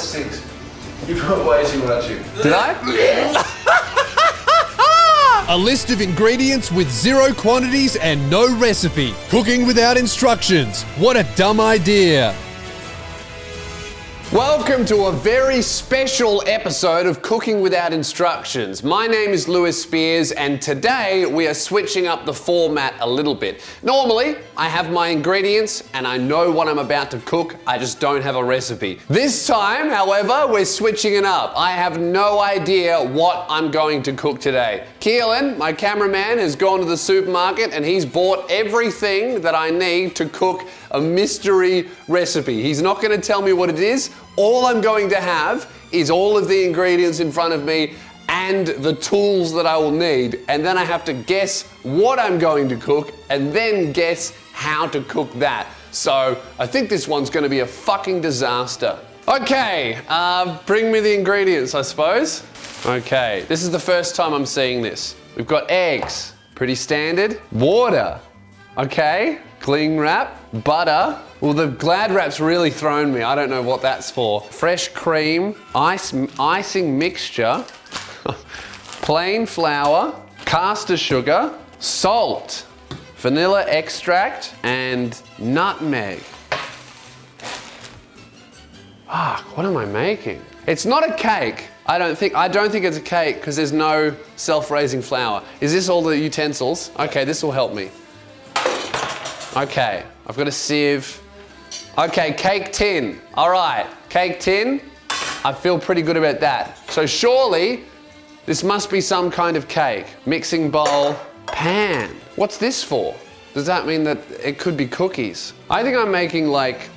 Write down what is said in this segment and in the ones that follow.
6. You put way too much in. Did I? A list of ingredients with 0 quantities and no recipe. Cooking without instructions. What a dumb idea. Welcome to a very special episode of Cooking Without Instructions. My name is Lewis Spears and today we are switching up the format a little bit. Normally, I have my ingredients and I know what I'm about to cook, I just don't have a recipe. This time, however, we're switching it up. I have no idea what I'm going to cook today. Keelan, my cameraman, has gone to the supermarket and he's bought everything that I need to cook a mystery recipe. He's not going to tell me what it is. All I'm going to have is all of the ingredients in front of me and the tools that I will need. And then I have to guess what I'm going to cook and then guess how to cook that. So I think this one's going to be a fucking disaster. Okay, bring me the ingredients, I suppose. Okay, this is the first time I'm seeing this. We've got eggs, pretty standard. Water, okay. Cling wrap, butter. Well, the Glad wrap's really thrown me. I don't know what that's for. Fresh cream, icing mixture, plain flour, caster sugar, salt, vanilla extract, and nutmeg. Fuck, what am I making? It's not a cake. I don't think it's a cake because there's no self-raising flour. Is this all the utensils? Okay, this will help me. Okay, I've got a sieve. Okay, cake tin. All right, cake tin. I feel pretty good about that. So surely this must be some kind of cake. Mixing bowl, pan. What's this for? Does that mean that it could be cookies? I think I'm making like,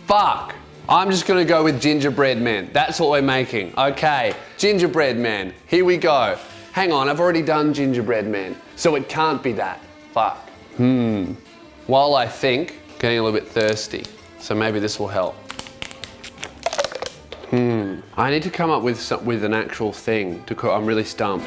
fuck. I'm just gonna go with gingerbread men. That's what we're making. Okay, gingerbread man. Here we go. Hang on, I've already done gingerbread man, so it can't be that. Fuck. While I think, getting a little bit thirsty, so maybe this will help. I need to come up with an actual thing to cook. I'm really stumped.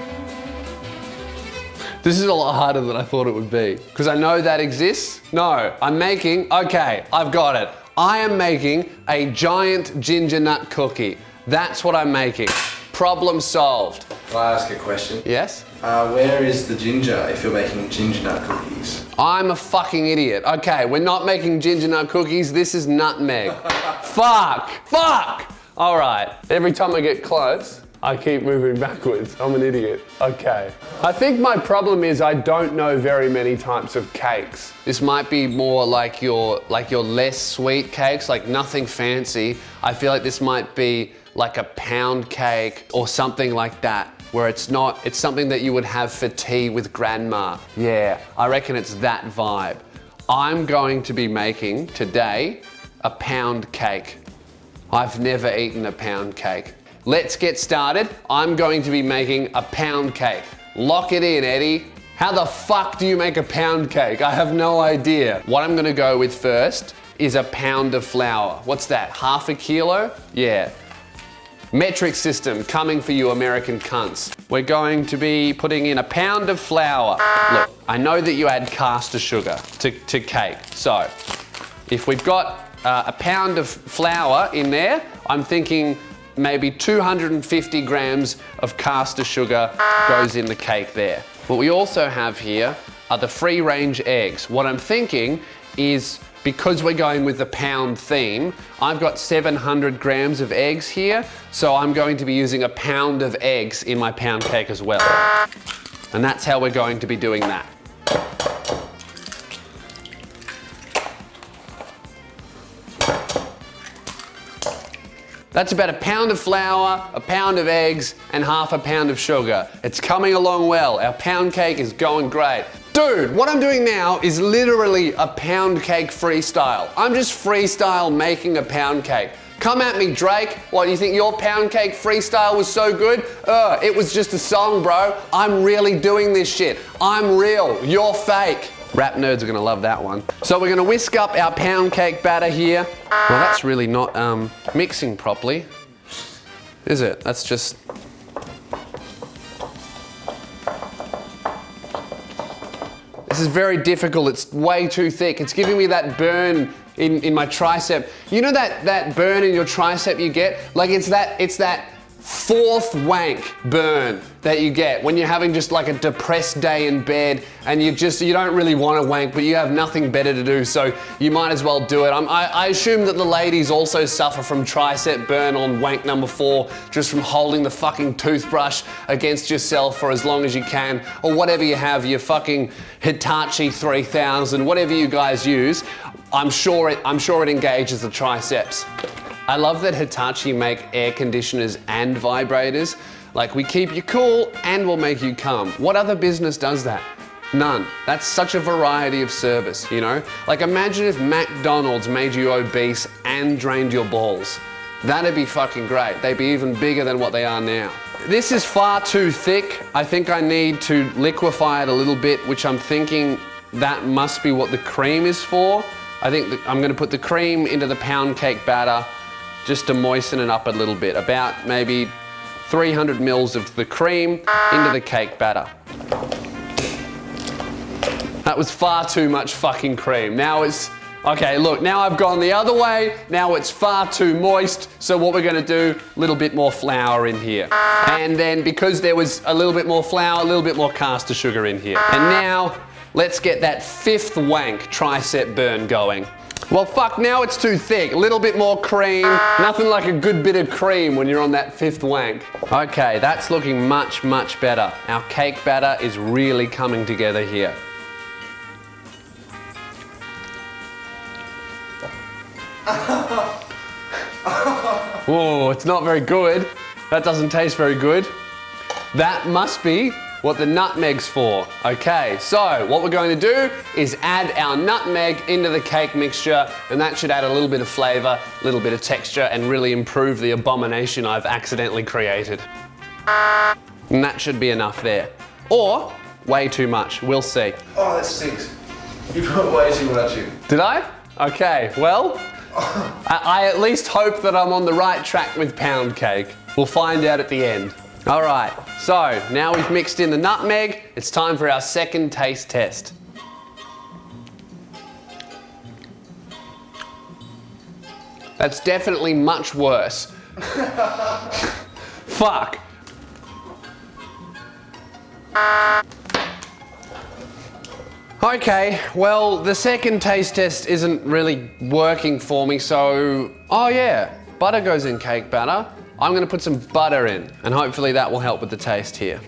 This is a lot harder than I thought it would be. Because I know that exists. No, I'm making, okay, I've got it. I am making a giant ginger nut cookie. That's what I'm making. Problem solved. Can I ask a question? Yes? Where is the ginger if you're making ginger nut cookies? I'm a fucking idiot. Okay, we're not making ginger nut cookies. This is nutmeg. Fuck! All right, every time I get close, I keep moving backwards. I'm an idiot. Okay. I think my problem is I don't know very many types of cakes. This might be more like your less sweet cakes, like nothing fancy. I feel like this might be like a pound cake or something like that, where it's something that you would have for tea with grandma. Yeah, I reckon it's that vibe. I'm going to be making today a pound cake. I've never eaten a pound cake. Let's get started. I'm going to be making a pound cake. Lock it in, Eddie. How the fuck do you make a pound cake? I have no idea. What I'm gonna go with first is a pound of flour. What's that, half a kilo? Yeah. Metric system coming for you American cunts. We're going to be putting in a pound of flour. Look, I know that you add caster sugar to cake. So, if we've got a pound of flour in there, I'm thinking maybe 250 grams of caster sugar goes in the cake there. What we also have here are the free-range eggs. What I'm thinking is, because we're going with the pound theme, I've got 700 grams of eggs here, so I'm going to be using a pound of eggs in my pound cake as well. And that's how we're going to be doing that. That's about a pound of flour, a pound of eggs, and half a pound of sugar. It's coming along well. Our pound cake is going great. Dude, what I'm doing now is literally a pound cake freestyle. I'm just freestyle making a pound cake. Come at me, Drake. What, you think your pound cake freestyle was so good? It was just a song, bro. I'm really doing this shit. I'm real, you're fake. Rap nerds are gonna love that one. So we're gonna whisk up our pound cake batter here. Well, that's really not mixing properly, is it? That's just... This is very difficult. It's way too thick. It's giving me that burn in my tricep. You know that burn in your tricep you get? Like it's that fourth wank burn that you get when you're having just like a depressed day in bed and you don't really want to wank, but you have nothing better to do, so you might as well do it. I assume that the ladies also suffer from tricep burn on wank number 4, just from holding the fucking toothbrush against yourself for as long as you can, or whatever you have, your fucking Hitachi 3000, whatever you guys use. I'm sure it engages the triceps. I love that Hitachi make air conditioners and vibrators. Like, we keep you cool and we'll make you come. What other business does that? None. That's such a variety of service, you know? Like, imagine if McDonald's made you obese and drained your balls. That'd be fucking great. They'd be even bigger than what they are now. This is far too thick. I think I need to liquefy it a little bit, which I'm thinking that must be what the cream is for. I think I'm gonna put the cream into the pound cake batter just to moisten it up a little bit. About maybe 300 mils of the cream into the cake batter. That was far too much fucking cream. Now it's, okay, look, now I've gone the other way. Now it's far too moist. So what we're gonna do, a little bit more flour in here. And then because there was a little bit more flour, a little bit more caster sugar in here. And now, let's get that 5th wank tricep burn going. Well, fuck, now it's too thick. A little bit more cream. Nothing like a good bit of cream when you're on that 5th wank. Okay, that's looking much, much better. Our cake batter is really coming together here. Whoa, it's not very good. That doesn't taste very good. That must be what the nutmeg's for. Okay, so what we're going to do is add our nutmeg into the cake mixture, and that should add a little bit of flavor, a little bit of texture, and really improve the abomination I've accidentally created. And that should be enough there. Or way too much, we'll see. Oh, that stinks. You put way too much in. Did I? Okay, well, I at least hope that I'm on the right track with pound cake. We'll find out at the end. All right, so now we've mixed in the nutmeg, it's time for our second taste test. That's definitely much worse. Fuck. Okay, well, the second taste test isn't really working for me, so, oh yeah, butter goes in cake batter. I'm gonna put some butter in, and hopefully that will help with the taste here.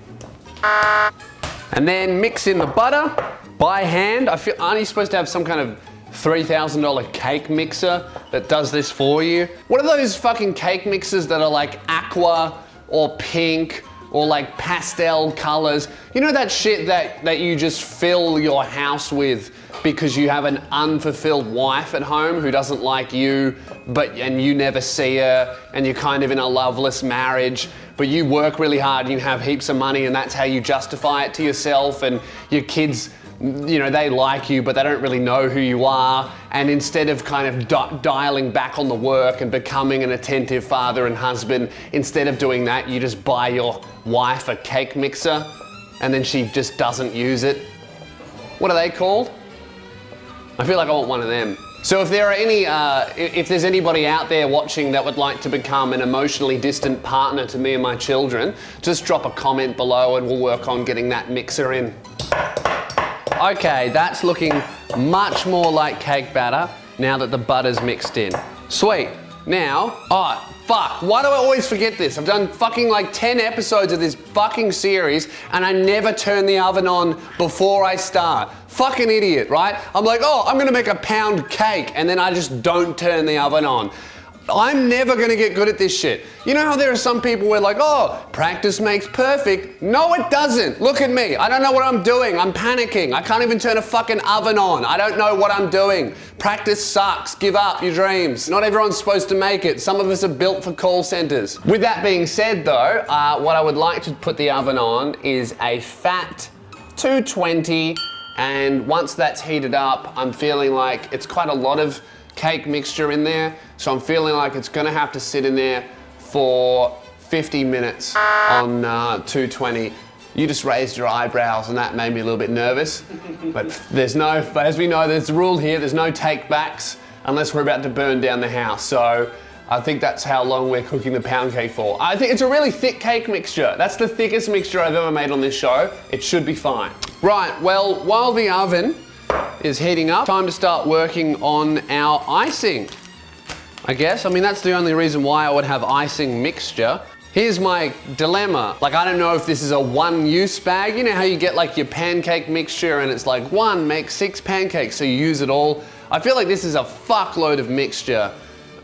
And then mix in the butter by hand. Aren't you supposed to have some kind of $3,000 cake mixer that does this for you? What are those fucking cake mixers that are like aqua or pink or like pastel colors? You know that shit that you just fill your house with because you have an unfulfilled wife at home who doesn't like you, and you never see her, and you're kind of in a loveless marriage, but you work really hard and you have heaps of money, and that's how you justify it to yourself, and your kids, you know, they like you, but they don't really know who you are, and instead of kind of dialing back on the work and becoming an attentive father and husband, instead of doing that, you just buy your wife a cake mixer, and then she just doesn't use it. What are they called? I feel like I want one of them. So if there are any, if there's anybody out there watching that would like to become an emotionally distant partner to me and my children, just drop a comment below and we'll work on getting that mixer in. Okay, that's looking much more like cake batter now that the butter's mixed in. Sweet. Now, oh, fuck, why do I always forget this? I've done fucking like 10 episodes of this fucking series and I never turn the oven on before I start. Fucking idiot, right? I'm like, oh, I'm gonna make a pound cake, and then I just don't turn the oven on. I'm never gonna get good at this shit. You know how there are some people where like, oh, practice makes perfect. No, it doesn't. Look at me. I don't know what I'm doing. I'm panicking. I can't even turn a fucking oven on. I don't know what I'm doing. Practice sucks. Give up your dreams. Not everyone's supposed to make it. Some of us are built for call centers. With that being said though, what I would like to put the oven on is a fat 220, and once that's heated up, I'm feeling like it's quite a lot of cake mixture in there, so I'm feeling like it's gonna have to sit in there for 50 minutes on 220. You just raised your eyebrows and that made me a little bit nervous. But as we know, there's a rule here, there's no take backs unless we're about to burn down the house. So I think that's how long we're cooking the pound cake for. I think it's a really thick cake mixture. That's the thickest mixture I've ever made on this show. It should be fine. Right, well, while the oven is heating up, time to start working on our icing, I guess. I mean, that's the only reason why I would have icing mixture. Here's my dilemma. Like, I don't know if this is a one-use bag. You know how you get like your pancake mixture and it's like 1 makes 6 pancakes, so you use it all. I feel like this is a fuckload of mixture.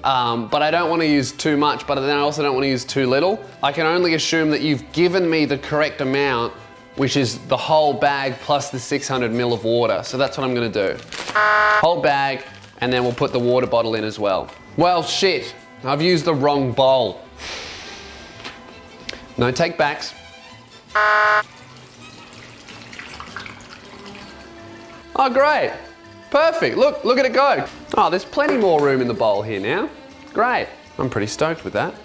But I don't want to use too much, but then I also don't want to use too little. I can only assume that you've given me the correct amount, which is the whole bag plus the 600 ml of water. So that's what I'm gonna do. Whole bag, and then we'll put the water bottle in as well. Well, shit, I've used the wrong bowl. No take backs. Oh, great. Perfect, look at it go. Oh, there's plenty more room in the bowl here now. Great, I'm pretty stoked with that.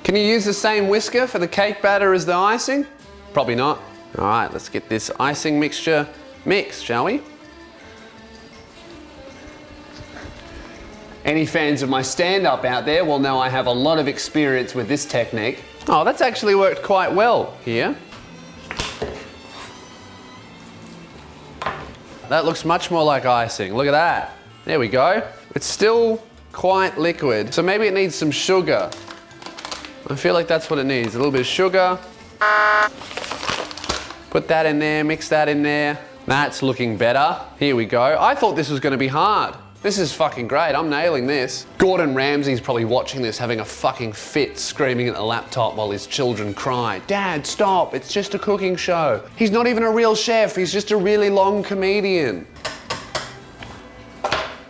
Can you use the same whisker for the cake batter as the icing? Probably not. All right, let's get this icing mixture mixed, shall we? Any fans of my stand-up out there will know I have a lot of experience with this technique. Oh, that's actually worked quite well here. That looks much more like icing. Look at that. There we go. It's still quite liquid, so maybe it needs some sugar. I feel like that's what it needs, a little bit of sugar. Put that in there, mix that in there. That's looking better. Here we go. I thought this was gonna be hard. This is fucking great, I'm nailing this. Gordon Ramsay's probably watching this, having a fucking fit, screaming at the laptop while his children cry. Dad, stop, it's just a cooking show. He's not even a real chef, he's just a really long comedian.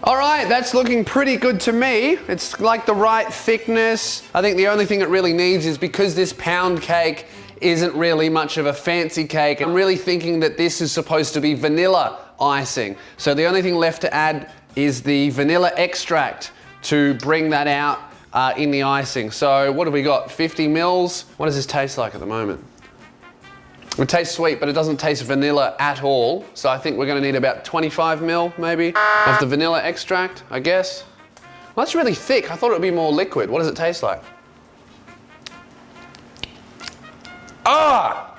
All right, that's looking pretty good to me. It's like the right thickness. I think the only thing it really needs is, because this pound cake isn't really much of a fancy cake, I'm really thinking that this is supposed to be vanilla icing. So the only thing left to add is the vanilla extract to bring that out in the icing. So what have we got, 50 mils? What does this taste like at the moment? It tastes sweet, but it doesn't taste vanilla at all. So I think we're gonna need about 25 mil, maybe, of the vanilla extract, I guess. Well, that's really thick. I thought it would be more liquid. What does it taste like? Ah!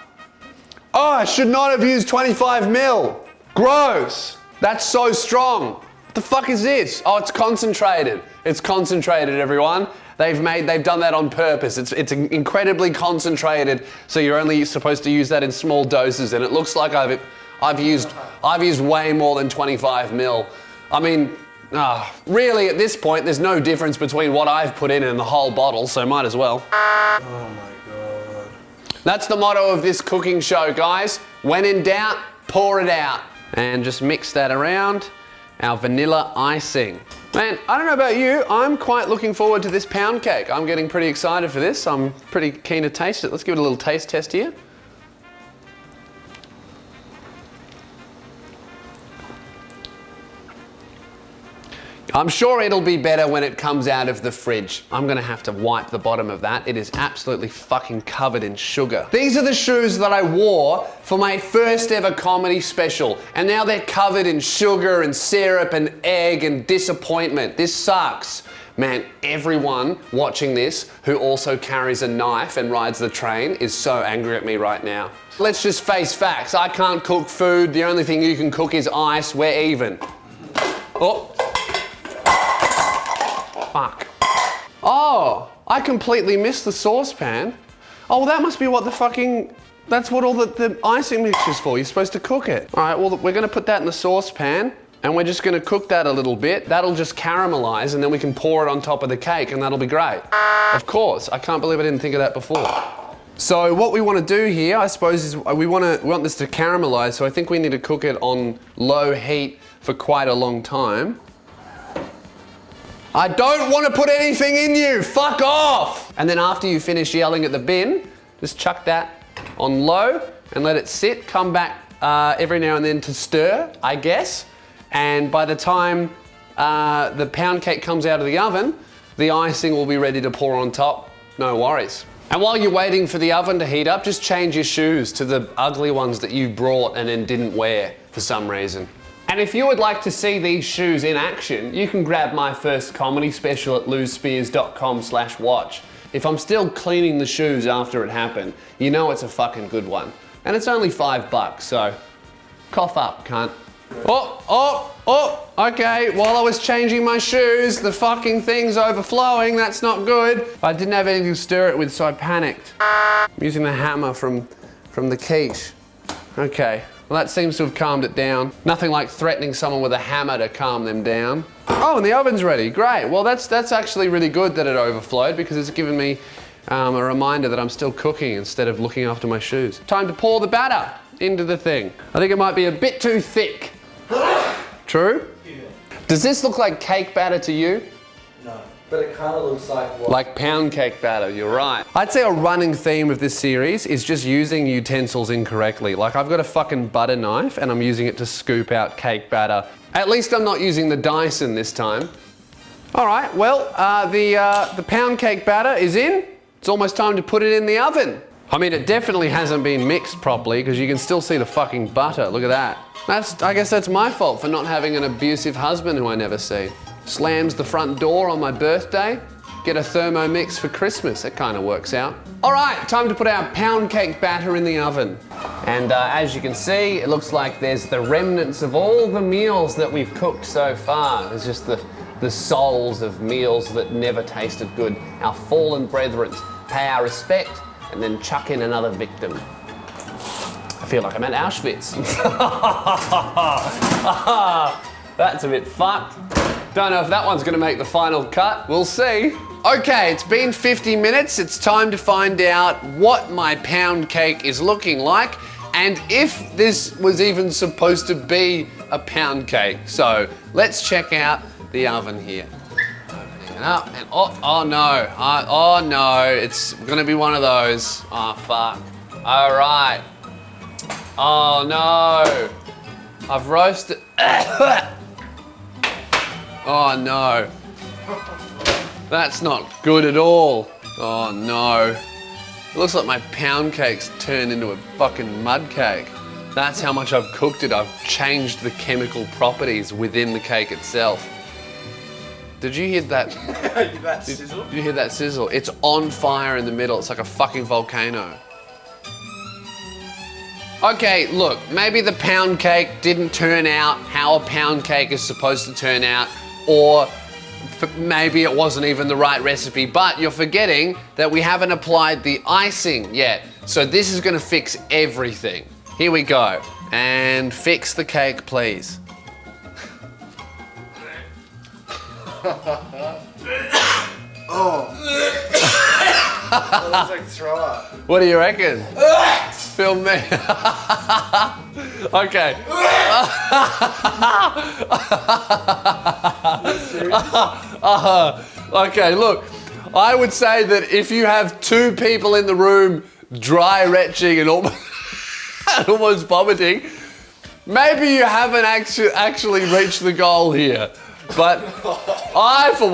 Oh, I should not have used 25 mil. Gross. That's so strong. What the fuck is this? Oh, it's concentrated. It's concentrated, everyone. They've done that on purpose. It's incredibly concentrated, so you're only supposed to use that in small doses, and it looks like I've used way more than 25 mil. I mean, really at this point, there's no difference between what I've put in and the whole bottle, so might as well. Oh my God. That's the motto of this cooking show, guys. When in doubt, pour it out. And just mix that around. Our vanilla icing. Man, I don't know about you, I'm quite looking forward to this pound cake. I'm getting pretty excited for this. I'm pretty keen to taste it. Let's give it a little taste test here. I'm sure it'll be better when it comes out of the fridge. I'm gonna have to wipe the bottom of that. It is absolutely fucking covered in sugar. These are the shoes that I wore for my first ever comedy special, and now they're covered in sugar and syrup and egg and disappointment. This sucks. Man, everyone watching this who also carries a knife and rides the train is so angry at me right now. Let's just face facts. I can't cook food. The only thing you can cook is ice. We're even. Oh. Fuck. Oh, I completely missed the saucepan. Oh, well, that must be what that's what all the icing mixture's for. You're supposed to cook it. All right, well, we're gonna put that in the saucepan and we're just gonna cook that a little bit. That'll just caramelize and then we can pour it on top of the cake and that'll be great. Of course, I can't believe I didn't think of that before. So what we wanna do here, I suppose, is we want this to caramelize, so I think we need to cook it on low heat for quite a long time. I don't want to put anything in you, fuck off! And then after you finish yelling at the bin, just chuck that on low and let it sit, come back every now and then to stir, I guess. And by the time the pound cake comes out of the oven, the icing will be ready to pour on top, no worries. And while you're waiting for the oven to heat up, just change your shoes to the ugly ones that you brought and then didn't wear for some reason. And if you would like to see these shoes in action, you can grab my first comedy special at losespears.com/watch. If I'm still cleaning the shoes after it happened, you know it's a fucking good one. And it's only $5, so cough up, cunt. Okay, while I was changing my shoes, the fucking thing's overflowing, that's not good. I didn't have anything to stir it with, so I panicked. I'm using the hammer from the quiche. Okay, well that seems to have calmed it down. Nothing like threatening someone with a hammer to calm them down. Oh, and the oven's ready, great. Well, that's actually really good that it overflowed because it's given me a reminder that I'm still cooking instead of looking after my shoes. Time to pour the batter into the thing. I think it might be a bit too thick. True? Yeah. Does this look like cake batter to you? No, but it kind of looks like what? Like pound cake batter, you're right. I'd say a running theme of this series is just using utensils incorrectly. Like I've got a fucking butter knife and I'm using it to scoop out cake batter. At least I'm not using the Dyson this time. All right, well, the pound cake batter is in. It's almost time to put it in the oven. I mean, it definitely hasn't been mixed properly because you can still see the fucking butter. Look at that. I guess that's my fault for not having an abusive husband who I never see. Slams the front door on my birthday, get a Thermomix for Christmas. It kind of works out. All right, time to put our pound cake batter in the oven. And as you can see, it looks like there's the remnants of all the meals that we've cooked so far. There's just the souls of meals that never tasted good. Our fallen brethren, pay our respect and then chuck in another victim. I feel like I'm at Auschwitz. That's a bit fucked. Don't know if that one's gonna make the final cut. We'll see. Okay, it's been 50 minutes. It's time to find out what my pound cake is looking like and if this was even supposed to be a pound cake. So let's check out the oven here. Opening it up and oh no, it's gonna be one of those. Oh fuck. All right. Oh no, I've roasted. Oh no, that's not good at all. Oh no, it looks like my pound cake's turned into a fucking mud cake. That's how much I've cooked it. I've changed the chemical properties within the cake itself. Did you hear that? That sizzle? Did you hear that sizzle? It's on fire in the middle. It's like a fucking volcano. Okay, look, maybe the pound cake didn't turn out how a pound cake is supposed to turn out, or maybe it wasn't even the right recipe, but you're forgetting that we haven't applied the icing yet. So this is gonna fix everything. Here we go. And fix the cake, please. Oh. That looks like throw up. What do you reckon? Film me. Okay. Okay, look. I would say that if you have two people in the room dry retching and almost vomiting, maybe you haven't actually reached the goal here. But I, for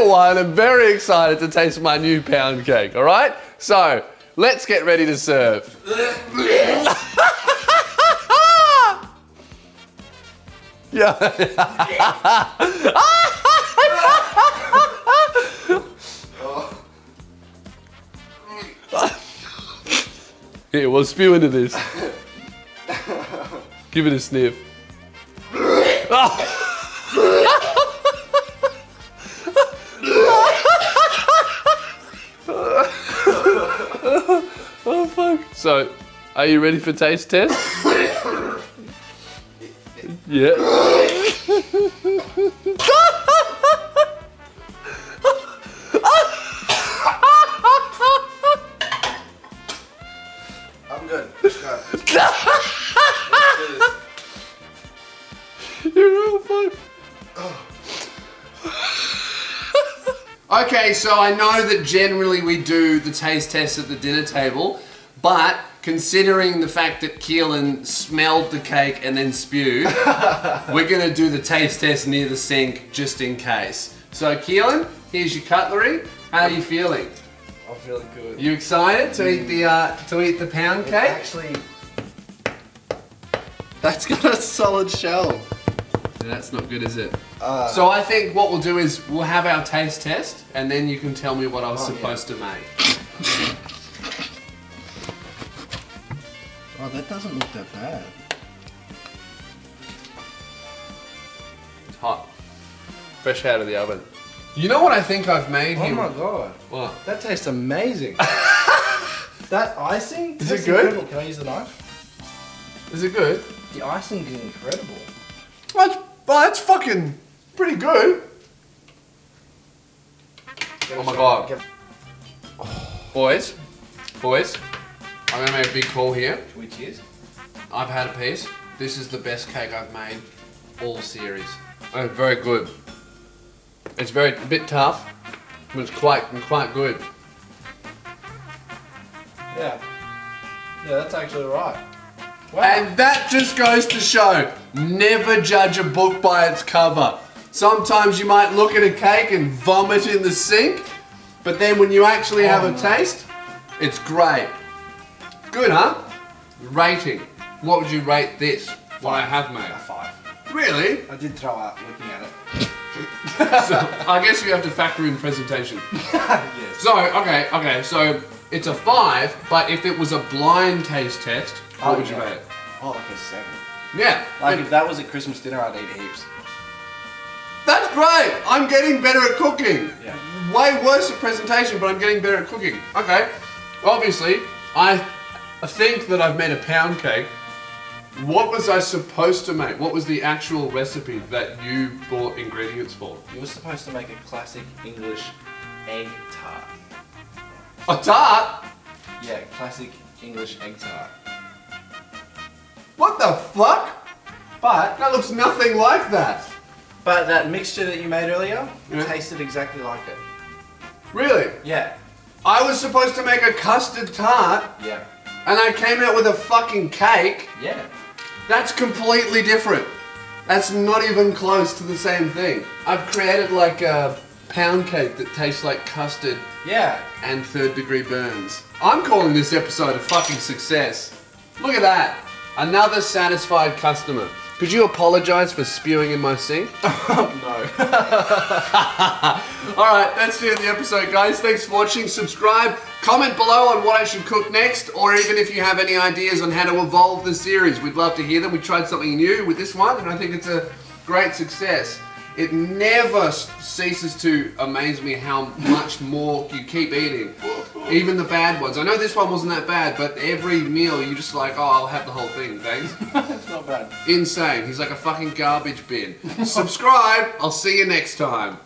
one, am very excited to taste my new pound cake, all right? So, let's get ready to serve. Yeah. Here, we'll spew into this. Give it a sniff. Oh fuck. So, are you ready for taste test? Yeah. I'm good. Go. You're real fuck. Okay, so I know that generally we do the taste test at the dinner table, but considering the fact that Keelan smelled the cake and then spewed, we're gonna do the taste test near the sink just in case. So Keelan, Here's your cutlery. How are you feeling? I'm feeling good. You excited to eat the pound It cake? actually, that's got a solid shell. Yeah, that's not good, is it? So I think what we'll do is we'll have our taste test, and then you can tell me what I was supposed to make. Oh, that doesn't look that bad. It's hot. Fresh out of the oven. You know what I think I've made Oh here? my god. What? That tastes amazing. That icing? Is That's it good? incredible. Can I use the knife? Is it good? The icing is incredible. That's fucking pretty good. Oh my god. Boys, I'm gonna make a big call here. Which is? I've had a piece. This is the best cake I've made all series. Oh, very good. It's a bit tough, but it's quite good. Yeah. Yeah, that's actually right. Wow. And that just goes to show, never judge a book by its cover. Sometimes you might look at a cake and vomit in the sink, but then when you actually have a taste, it's great. Good, huh? Rating. What would you rate this? What I have made? A 5. Really? I did throw up looking at it. So, I guess you have to factor in presentation. Yes. So, okay, so it's a 5, but if it was a blind taste test, what would you rate it? Oh, like a 7. Yeah. Like if that was a Christmas dinner, I'd eat heaps. That's great! I'm getting better at cooking. Yeah. Way worse at presentation, but I'm getting better at cooking. Okay. Obviously, I think that I've made a pound cake. What was I supposed to make? What was the actual recipe that you bought ingredients for? You were supposed to make a classic English egg tart. A tart? Yeah, classic English egg tart. What the fuck? But That looks nothing like that. that mixture that you made earlier tasted exactly like it. Really? Yeah. I was supposed to make a custard tart, Yeah. and I came out with a fucking cake. Yeah. That's completely different. That's not even close to the same thing. I've created like a pound cake that tastes like custard Yeah. and 3rd degree burns. I'm calling this episode a fucking success. Look at that. Another satisfied customer. Could you apologize for spewing in my sink? No. Alright, that's the end of the episode, guys. Thanks for watching. Subscribe. Comment below on what I should cook next, or even if you have any ideas on how to evolve the series. We'd love to hear them. We tried something new with this one, and I think it's a great success. It never ceases to amaze me how much more you keep eating. Even the bad ones. I know this one wasn't that bad, but every meal you just like, oh, I'll have the whole thing, thanks. It's not bad. Insane. He's like a fucking garbage bin. Subscribe. I'll see you next time.